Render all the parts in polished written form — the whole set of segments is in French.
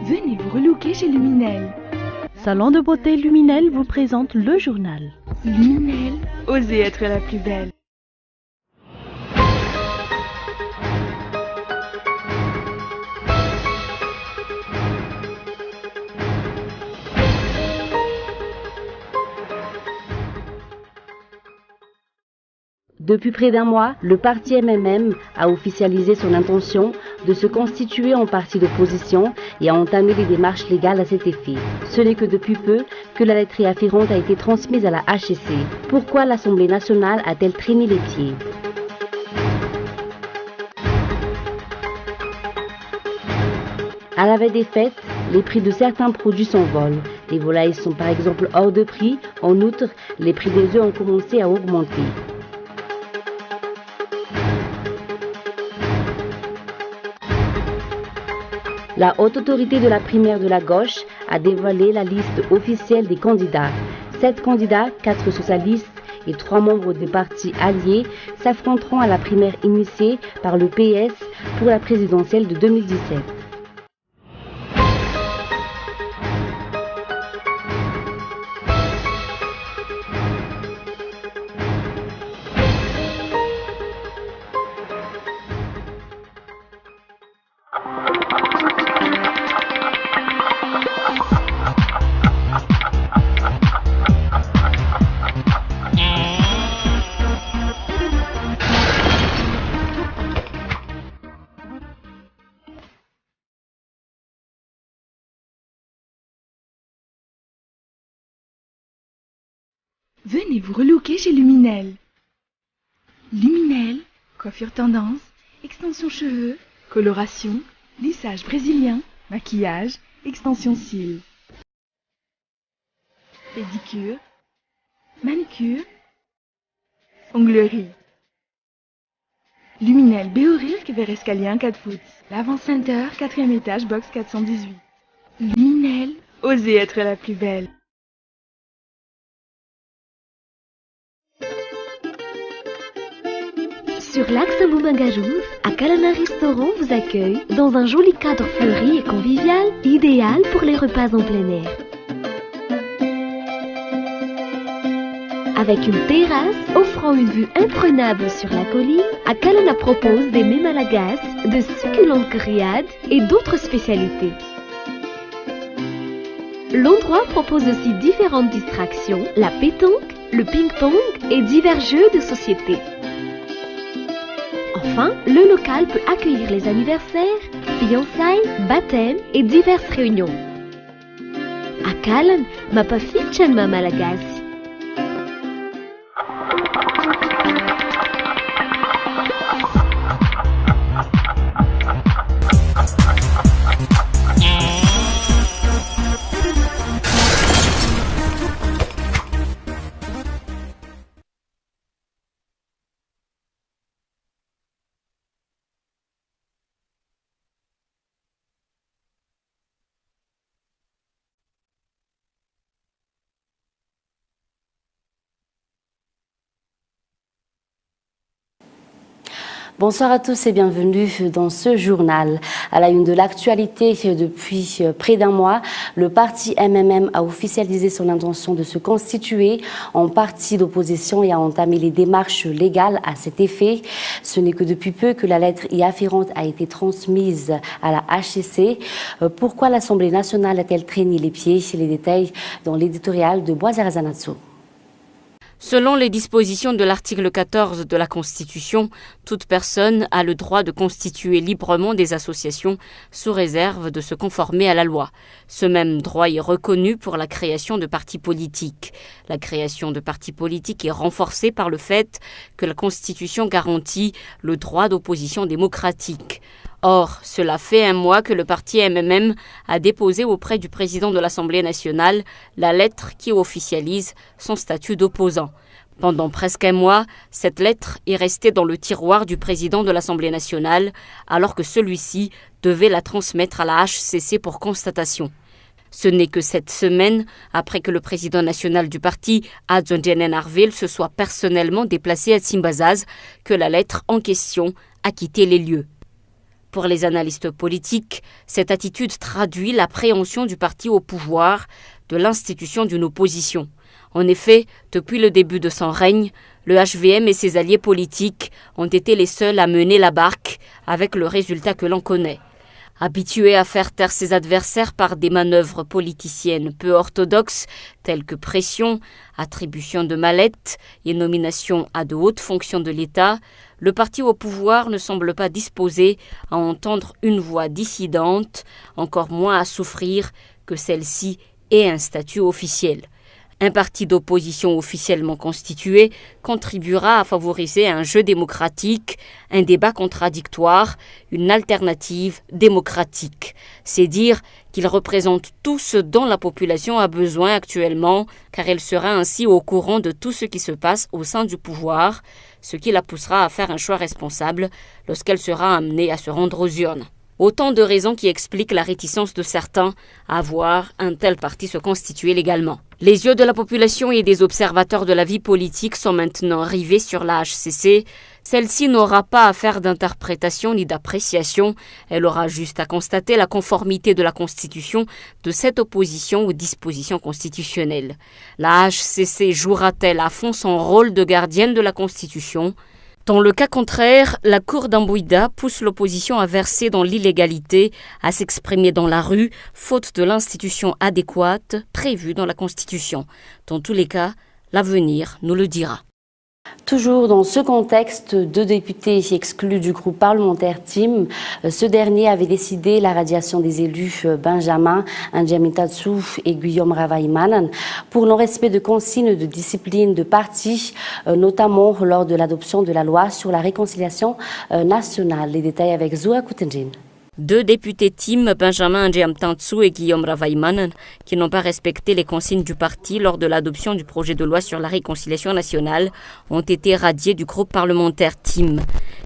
Venez vous relooker chez Luminel. Salon de beauté Luminel vous présente le journal. Luminel, osez être la plus belle. Depuis près d'un mois, le parti MMM a officialisé son intention de se constituer en parti d'opposition et a entamé les démarches légales à cet effet. Ce n'est que depuis peu que la lettre y afférente a été transmise à la HCC. Pourquoi l'Assemblée nationale a-t-elle traîné les pieds ? À la veille des fêtes, les prix de certains produits s'envolent. Les volailles sont par exemple hors de prix. En outre, les prix des œufs ont commencé à augmenter. La haute autorité de la primaire de la gauche a dévoilé la liste officielle des candidats. 7 candidats, 4 socialistes et 3 membres des partis alliés s'affronteront à la primaire initiée par le PS pour la présidentielle de 2017. Venez vous relooker chez Luminel. Luminel, coiffure tendance, extension cheveux, coloration, lissage brésilien, maquillage, extension cils. Pédicure, manicure, onglerie. Luminel Béorilk vers escalier 1 4 foot. L'avant-center, 4e étage, box 418. Luminel, osez être la plus belle. Sur l'axe Boumangajouf, Akalana Restaurant vous accueille dans un joli cadre fleuri et convivial, idéal pour les repas en plein air. Avec une terrasse offrant une vue imprenable sur la colline, Akalana propose des mets malagasy, de succulentes grillades et d'autres spécialités. L'endroit propose aussi différentes distractions, la pétanque, le ping-pong et divers jeux de société. Enfin, le local peut accueillir les anniversaires, fiançailles, baptêmes et diverses réunions. Akalan, mapafichan ma malagasy. Bonsoir à tous et bienvenue dans ce journal. À la une de l'actualité, depuis près d'un mois, le parti MMM a officialisé son intention de se constituer en parti d'opposition et a entamé les démarches légales à cet effet. Ce n'est que depuis peu que la lettre y afférente a été transmise à la HCC. Pourquoi l'Assemblée nationale a-t-elle traîné les pieds? Les détails dans l'éditorial de Boiser Zanatsu. Selon les dispositions de l'article 14 de la Constitution, toute personne a le droit de constituer librement des associations sous réserve de se conformer à la loi. Ce même droit est reconnu pour la création de partis politiques. La création de partis politiques est renforcée par le fait que la Constitution garantit le droit d'opposition démocratique. Or, cela fait un mois que le parti MMM a déposé auprès du président de l'Assemblée nationale la lettre qui officialise son statut d'opposant. Pendant presque un mois, cette lettre est restée dans le tiroir du président de l'Assemblée nationale, alors que celui-ci devait la transmettre à la HCC pour constatation. Ce n'est que cette semaine, après que le président national du parti, Adzondjenen Arvil, se soit personnellement déplacé à Tsimbazaz, que la lettre en question a quitté les lieux. Pour les analystes politiques, cette attitude traduit l'appréhension du parti au pouvoir de l'institution d'une opposition. En effet, depuis le début de son règne, le HVM et ses alliés politiques ont été les seuls à mener la barque avec le résultat que l'on connaît. Habitué à faire taire ses adversaires par des manœuvres politiciennes peu orthodoxes telles que pression, attribution de mallettes et nomination à de hautes fonctions de l'État, le parti au pouvoir ne semble pas disposé à entendre une voix dissidente, encore moins à souffrir que celle-ci ait un statut officiel. Un parti d'opposition officiellement constitué contribuera à favoriser un jeu démocratique, un débat contradictoire, une alternative démocratique. C'est dire qu'il représente tout ce dont la population a besoin actuellement, car elle sera ainsi au courant de tout ce qui se passe au sein du pouvoir, ce qui la poussera à faire un choix responsable lorsqu'elle sera amenée à se rendre aux urnes. Autant de raisons qui expliquent la réticence de certains à voir un tel parti se constituer légalement. Les yeux de la population et des observateurs de la vie politique sont maintenant rivés sur la HCC. Celle-ci n'aura pas à faire d'interprétation ni d'appréciation. Elle aura juste à constater la conformité de la Constitution de cette opposition aux dispositions constitutionnelles. La HCC jouera-t-elle à fond son rôle de gardienne de la Constitution ? Dans le cas contraire, la Cour d'Ambouida pousse l'opposition à verser dans l'illégalité, à s'exprimer dans la rue, faute de l'institution adéquate prévue dans la Constitution. Dans tous les cas, l'avenir nous le dira. Toujours dans ce contexte, 2 députés exclus du groupe parlementaire TIM, ce dernier avait décidé la radiation des élus Benjamin Ndiamitatsu et Guillaume Ravaimanan pour non-respect de consignes de discipline de parti, notamment lors de l'adoption de la loi sur la réconciliation nationale. Les détails avec Zoua Koutenjin. 2 députés TIM, Benjamin Ndiamitatsu et Guillaume Ravaimanan, qui n'ont pas respecté les consignes du parti lors de l'adoption du projet de loi sur la réconciliation nationale, ont été radiés du groupe parlementaire TIM.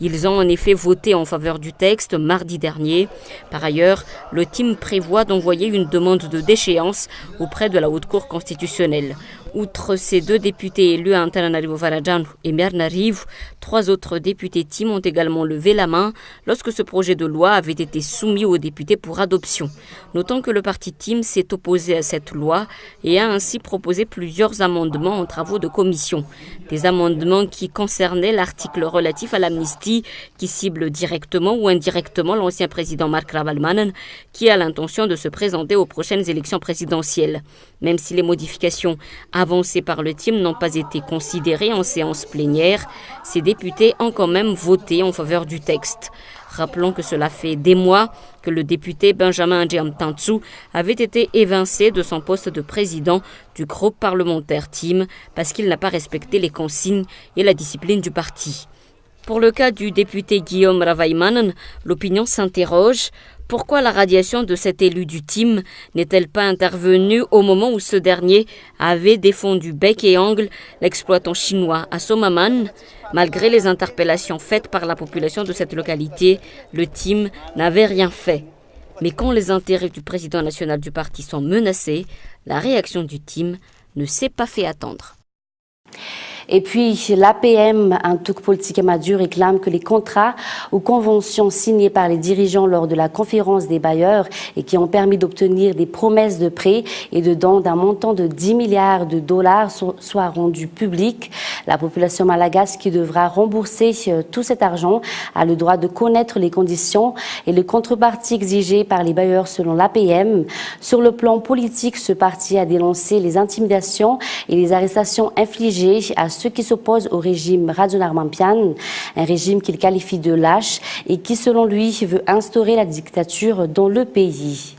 Ils ont en effet voté en faveur du texte mardi dernier. Par ailleurs, le TIM prévoit d'envoyer une demande de déchéance auprès de la Haute Cour constitutionnelle. Outre ces 2 députés élus à Antananarivo Varajanu et Meanarivo, 3 autres députés TIM ont également levé la main lorsque ce projet de loi avait été soumis aux députés pour adoption. Notons que le parti TIM s'est opposé à cette loi et a ainsi proposé plusieurs amendements en travaux de commission. Des amendements qui concernaient l'article relatif à l'amnistie qui cible directement ou indirectement l'ancien président Marc Ravaimanan qui a l'intention de se présenter aux prochaines élections présidentielles. Même si les modifications avancées par le TIM n'ont pas été considérées en séance plénière, ces députés ont quand même voté en faveur du texte. Rappelons que cela fait des mois que le député Benjamin Ndiamitatsu avait été évincé de son poste de président du groupe parlementaire TIM parce qu'il n'a pas respecté les consignes et la discipline du parti. Pour le cas du député Guillaume Ravaimanan, l'opinion s'interroge. Pourquoi la radiation de cet élu du TIM n'est-elle pas intervenue au moment où ce dernier avait défendu bec et ongle l'exploitant chinois Assomaman ? Malgré les interpellations faites par la population de cette localité, le TIM n'avait rien fait. Mais quand les intérêts du président national du parti sont menacés, la réaction du TIM ne s'est pas fait attendre. Et puis, l'APM, un truc politique Madure, réclame que les contrats ou conventions signés par les dirigeants lors de la conférence des bailleurs et qui ont permis d'obtenir des promesses de prêts et de dons d'un montant de 10 milliards de dollars soient rendus publics. La population malagasy qui devra rembourser tout cet argent a le droit de connaître les conditions et les contreparties exigées par les bailleurs selon l'APM. Sur le plan politique, ce parti a dénoncé les intimidations et les arrestations infligées à ceux qui s'opposent au régime Rajoelinarimampianina, un régime qu'il qualifie de lâche et qui, selon lui, veut instaurer la dictature dans le pays.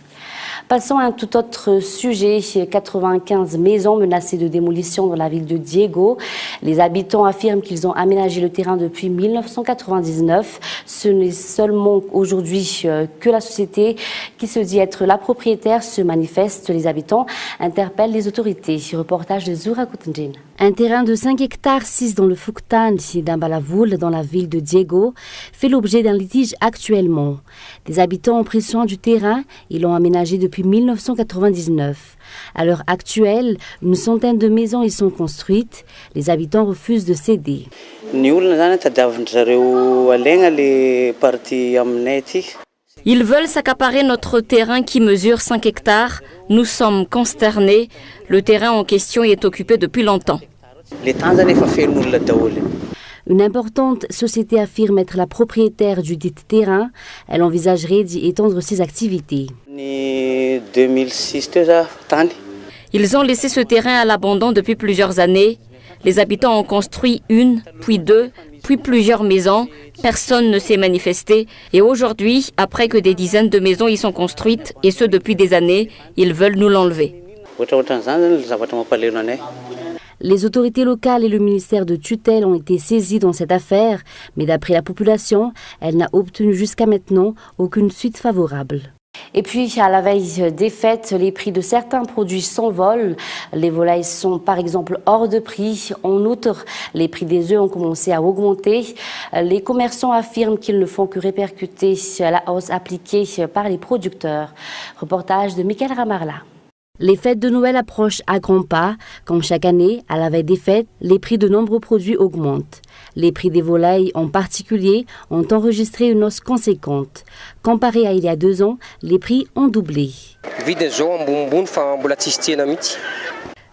Passons à un tout autre sujet. 95 maisons menacées de démolition dans la ville de Diego. Les habitants affirment qu'ils ont aménagé le terrain depuis 1999. Ce n'est seulement aujourd'hui que la société qui se dit être la propriétaire se manifeste. Les habitants interpellent les autorités. Reportage de Zoura Koutenjin. Un terrain de 5 hectares 6 dans le Fouctan d'Ambalavoul, dans la ville de Diego, fait l'objet d'un litige actuellement. Des habitants ont pris soin du terrain et l'ont aménagé depuis 1999. À l'heure actuelle, une centaine de maisons y sont construites. Les habitants refusent de céder. Ils veulent s'accaparer notre terrain qui mesure 5 hectares. Nous sommes consternés. Le terrain en question est occupé depuis longtemps. Une importante société affirme être la propriétaire du dit terrain. Elle envisagerait d'y étendre ses activités. Ils ont laissé ce terrain à l'abandon depuis plusieurs années. Les habitants ont construit une, puis deux, puis plusieurs maisons. Personne ne s'est manifesté. Et aujourd'hui, après que des dizaines de maisons y sont construites, et ce depuis des années, ils veulent nous l'enlever. Les autorités locales et le ministère de tutelle ont été saisis dans cette affaire, mais d'après la population, elle n'a obtenu jusqu'à maintenant aucune suite favorable. Et puis, à la veille des fêtes, les prix de certains produits s'envolent. Les volailles sont par exemple hors de prix. En outre, les prix des œufs ont commencé à augmenter. Les commerçants affirment qu'ils ne font que répercuter la hausse appliquée par les producteurs. Reportage de Michael Ramarla. Les fêtes de Noël approchent à grands pas. Comme chaque année, à la veille des fêtes, les prix de nombreux produits augmentent. Les prix des volailles en particulier ont enregistré une hausse conséquente. Comparé à il y a 2 ans, les prix ont doublé.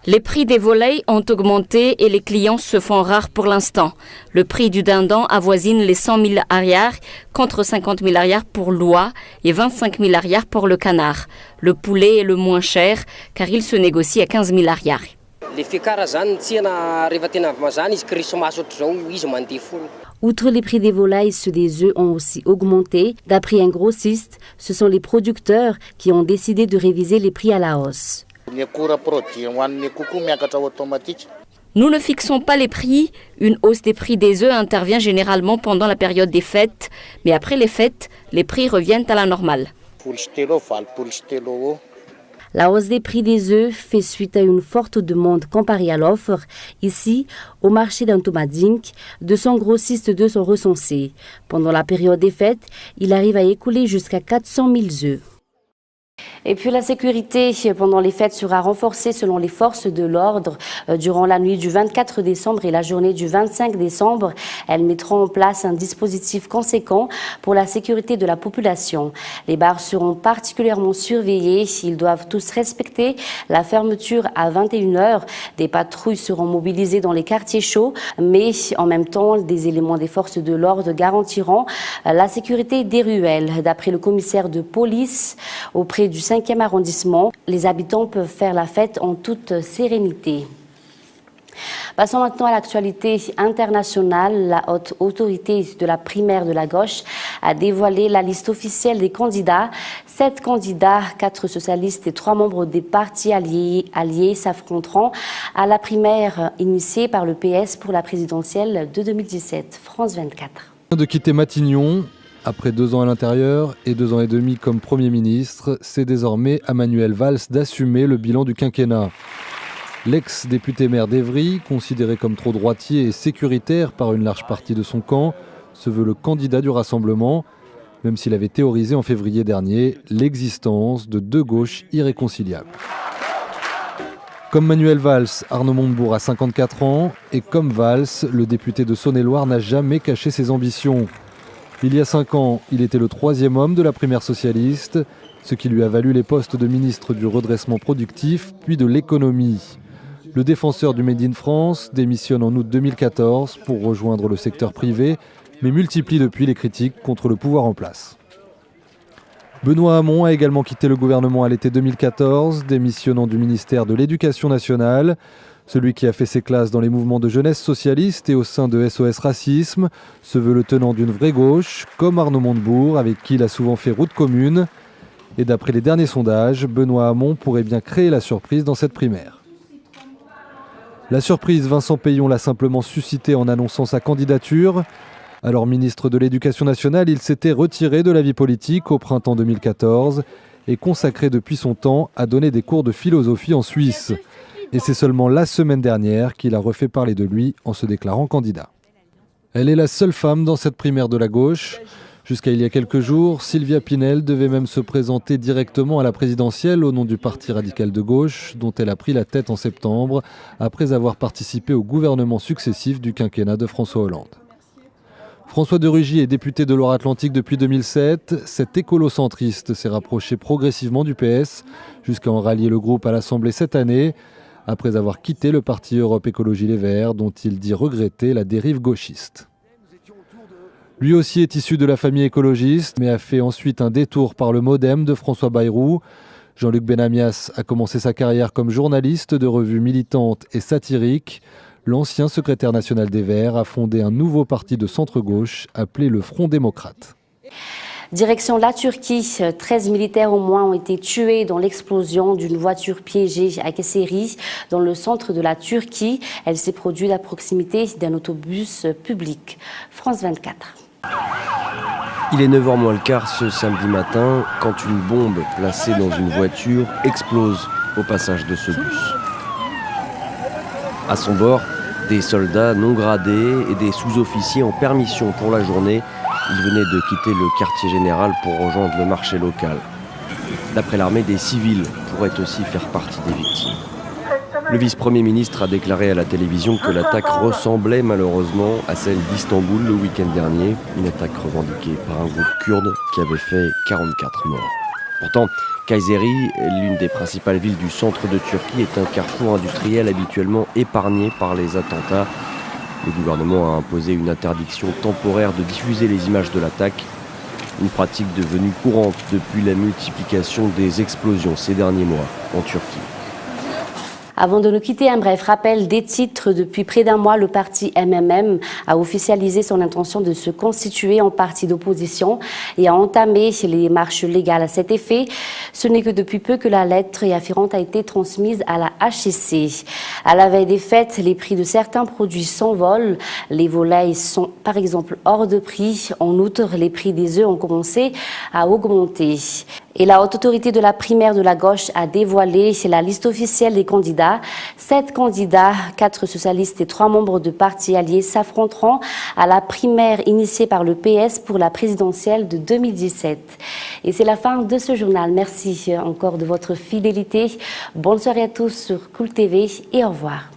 Les prix des volailles ont augmenté et les clients se font rares pour l'instant. Le prix du dindon avoisine les 100 000 arrières contre 50 000 arrières pour l'oie et 25 000 arrières pour le canard. Le poulet est le moins cher car il se négocie à 15 000 arrières. Outre les prix des volailles, ceux des œufs ont aussi augmenté. D'après un grossiste, ce sont les producteurs qui ont décidé de réviser les prix à la hausse. Nous ne fixons pas les prix. Une hausse des prix des œufs intervient généralement pendant la période des fêtes. Mais après les fêtes, les prix reviennent à la normale. La hausse des prix des œufs fait suite à une forte demande comparée à l'offre. Ici, au marché d'Antomadink, 200 grossistes d'œufs sont recensés. Pendant la période des fêtes, il arrive à écouler jusqu'à 400 000 œufs. Et puis la sécurité pendant les fêtes sera renforcée selon les forces de l'ordre. Durant la nuit du 24 décembre et la journée du 25 décembre, elles mettront en place un dispositif conséquent pour la sécurité de la population. Les bars seront particulièrement surveillés. Ils doivent tous respecter la fermeture à 21h. Des patrouilles seront mobilisées dans les quartiers chauds, mais en même temps, des éléments des forces de l'ordre garantiront la sécurité des ruelles. D'après le commissaire de police, auprès du 5e arrondissement, les habitants peuvent faire la fête en toute sérénité. Passons maintenant à l'actualité internationale. La haute autorité de la primaire de la gauche a dévoilé la liste officielle des candidats. 7 candidats, 4 socialistes et 3 membres des partis alliés s'affronteront à la primaire initiée par le PS pour la présidentielle de 2017. France 24. De quitter Matignon. Après 2 ans à l'intérieur et 2 ans et demi comme Premier ministre, c'est désormais à Manuel Valls d'assumer le bilan du quinquennat. L'ex-député maire d'Evry, considéré comme trop droitier et sécuritaire par une large partie de son camp, se veut le candidat du rassemblement, même s'il avait théorisé en février dernier l'existence de 2 gauches irréconciliables. Comme Manuel Valls, Arnaud Montebourg a 54 ans, et comme Valls, le député de Saône-et-Loire n'a jamais caché ses ambitions. Il y a 5 ans, il était le 3e homme de la primaire socialiste, ce qui lui a valu les postes de ministre du redressement productif puis de l'économie. Le défenseur du Made in France démissionne en août 2014 pour rejoindre le secteur privé, mais multiplie depuis les critiques contre le pouvoir en place. Benoît Hamon a également quitté le gouvernement à l'été 2014, démissionnant du ministère de l'Éducation nationale. Celui qui a fait ses classes dans les mouvements de jeunesse socialiste et au sein de SOS Racisme se veut le tenant d'une vraie gauche, comme Arnaud Montebourg, avec qui il a souvent fait route commune. Et d'après les derniers sondages, Benoît Hamon pourrait bien créer la surprise dans cette primaire. La surprise, Vincent Peillon l'a simplement suscité en annonçant sa candidature. Alors ministre de l'Éducation nationale, il s'était retiré de la vie politique au printemps 2014 et consacré depuis son temps à donner des cours de philosophie en Suisse. Et c'est seulement la semaine dernière qu'il a refait parler de lui en se déclarant candidat. Elle est la seule femme dans cette primaire de la gauche. Jusqu'à il y a quelques jours, Sylvia Pinel devait même se présenter directement à la présidentielle au nom du Parti radical de gauche, dont elle a pris la tête en septembre, après avoir participé au gouvernement successif du quinquennat de François Hollande. François de Rugy est député de Loire-Atlantique depuis 2007. Cet écolo-centriste s'est rapproché progressivement du PS, jusqu'à en rallier le groupe à l'Assemblée cette année, après avoir quitté le parti Europe Écologie Les Verts, dont il dit regretter la dérive gauchiste. Lui aussi est issu de la famille écologiste, mais a fait ensuite un détour par le MoDem de François Bayrou. Jean-Luc Benamias a commencé sa carrière comme journaliste de revues militantes et satiriques. L'ancien secrétaire national des Verts a fondé un nouveau parti de centre-gauche appelé le Front démocrate. Direction la Turquie, 13 militaires au moins ont été tués dans l'explosion d'une voiture piégée à Kayseri, dans le centre de la Turquie. Elle s'est produite à proximité d'un autobus public. France 24. Il est 9h moins le quart ce samedi matin quand une bombe placée dans une voiture explose au passage de ce bus. À son bord, des soldats non gradés et des sous-officiers en permission pour la journée. Ils venaient de quitter le quartier général pour rejoindre le marché local. D'après l'armée, des civils pourraient aussi faire partie des victimes. Le vice-premier ministre a déclaré à la télévision que l'attaque ressemblait malheureusement à celle d'Istanbul le week-end dernier, une attaque revendiquée par un groupe kurde qui avait fait 44 morts. Pourtant, Kayseri, l'une des principales villes du centre de Turquie, est un carrefour industriel habituellement épargné par les attentats. Le gouvernement a imposé une interdiction temporaire de diffuser les images de l'attaque, une pratique devenue courante depuis la multiplication des explosions ces derniers mois en Turquie. Avant de nous quitter, un bref rappel des titres. Depuis près d'un mois, le parti MMM a officialisé son intention de se constituer en parti d'opposition et a entamé les démarches légales à cet effet. Ce n'est que depuis peu que la lettre afférente a été transmise à la HCC. À la veille des fêtes, les prix de certains produits s'envolent. Les volailles sont par exemple hors de prix. En outre, les prix des œufs ont commencé à augmenter. Et la haute autorité de la primaire de la gauche a dévoilé la liste officielle des candidats. 7 candidats, 4 socialistes et 3 membres de partis alliés s'affronteront à la primaire initiée par le PS pour la présidentielle de 2017. Et c'est la fin de ce journal. Merci encore de votre fidélité. Bonne soirée à tous sur Cool TV et au revoir.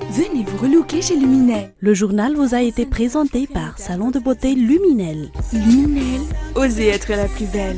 Venez vous relooker chez Luminel. Le journal vous a été présenté par Salon de beauté Luminel. Luminel, osez être la plus belle.